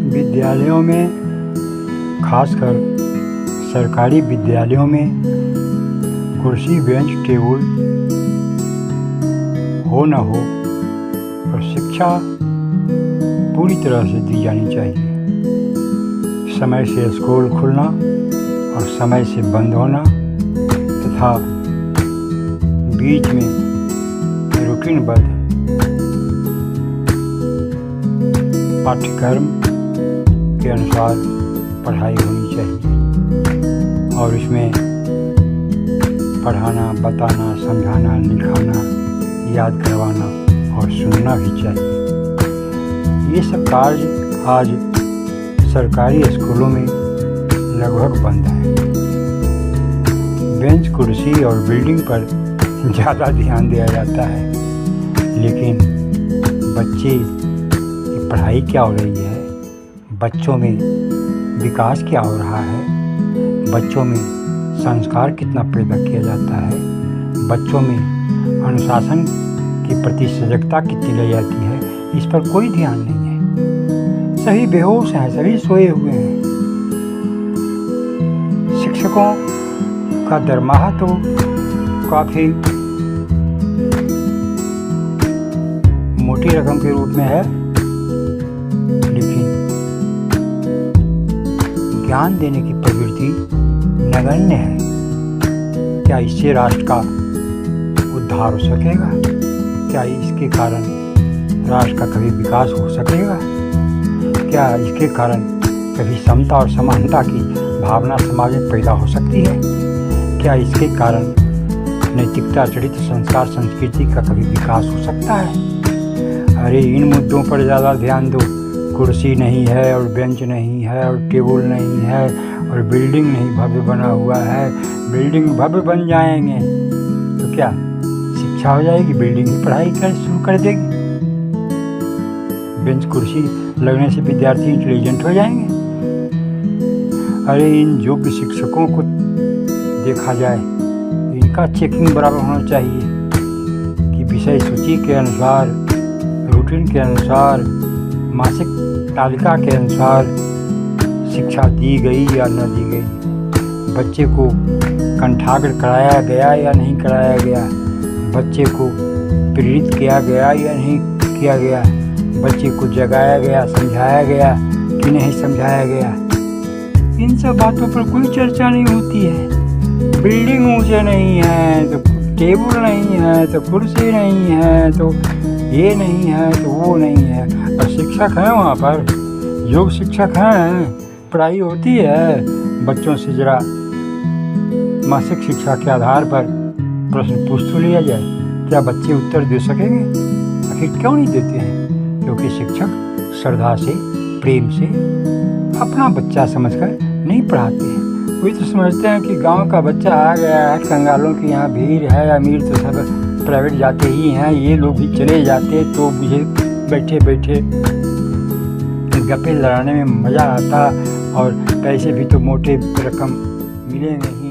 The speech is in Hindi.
विद्यालयों में, खासकर सरकारी विद्यालयों में कुर्सी, बेंच, टेबल हो न हो, पर शिक्षा पूरी तरह से दी जानी चाहिए। समय से स्कूल खुलना और समय से बंद होना तथा बीच में रूटीनबद्ध पाठ्यक्रम के अनुसार पढ़ाई होनी चाहिए और इसमें पढ़ाना, बताना, समझाना, लिखाना, याद करवाना और सुनना भी चाहिए। ये सब कार्य आज सरकारी स्कूलों में लगभग बंद है। बेंच, कुर्सी और बिल्डिंग पर ज़्यादा ध्यान दिया जाता है, लेकिन बच्चे की पढ़ाई क्या हो रही है, बच्चों में विकास क्या हो रहा है, बच्चों में संस्कार कितना पैदा किया जाता है, बच्चों में अनुशासन के प्रति सजगता कितनी लाई जाती है, इस पर कोई ध्यान नहीं है। सभी बेहोश हैं, सभी सोए हुए हैं। शिक्षकों का दरमाहा तो काफ़ी मोटी रकम के रूप में है, लेकिन ज्ञान देने की प्रवृत्ति नगण्य है। क्या इससे राष्ट्र का उद्धार हो सकेगा? क्या इसके कारण राष्ट्र का कभी विकास हो सकेगा? क्या इसके कारण कभी समता और समानता की भावना समाज में पैदा हो सकती है? क्या इसके कारण नैतिकता, चरित्र, संस्कार, संस्कृति का कभी विकास हो सकता है? अरे इन मुद्दों पर ज़्यादा ध्यान दो। कुर्सी नहीं है और बेंच नहीं है और टेबल नहीं है और बिल्डिंग नहीं भव्य बना हुआ है। बिल्डिंग भव्य बन जाएंगे तो क्या शिक्षा हो जाएगी? बिल्डिंग की पढ़ाई शुरू कर देगी। बेंच कुर्सी लगने से विद्यार्थी इंटेलिजेंट हो जाएंगे। अरे इन योग्य शिक्षकों को देखा जाए, इनका चेकिंग बराबर होना चाहिए कि विषय सूची के अनुसार, रूटीन के अनुसार, मासिक तालिका के अनुसार शिक्षा दी गई या न दी गई, बच्चे को कंठाग्र कराया गया या नहीं कराया गया, बच्चे को प्रेरित किया गया या नहीं किया गया, बच्चे को जगाया गया, समझाया गया कि नहीं समझाया गया। इन सब बातों पर कोई चर्चा नहीं होती है। बिल्डिंग ऊंचे नहीं है तो टेबल नहीं है तो कुर्सी नहीं है तो ये नहीं है तो वो नहीं है, और शिक्षक हैं वहाँ पर, योग शिक्षक हैं, पढ़ाई होती है। बच्चों से जरा मासिक शिक्षा के आधार पर प्रश्न पूछ तो लिया जाए, क्या बच्चे उत्तर दे सकेंगे? आखिर क्यों नहीं देते हैं? क्योंकि शिक्षक श्रद्धा से, प्रेम से अपना बच्चा समझकर नहीं पढ़ाते हैं। वही तो समझते हैं कि गांव का बच्चा आ गया है, कंगालों की यहाँ भीड़ है, अमीर तो सब प्राइवेट जाते ही हैं, ये लोग भी चले जाते तो मुझे बैठे बैठे गप्पे लड़ाने में मज़ा आता और पैसे भी तो मोटे रकम मिलेंगे ही।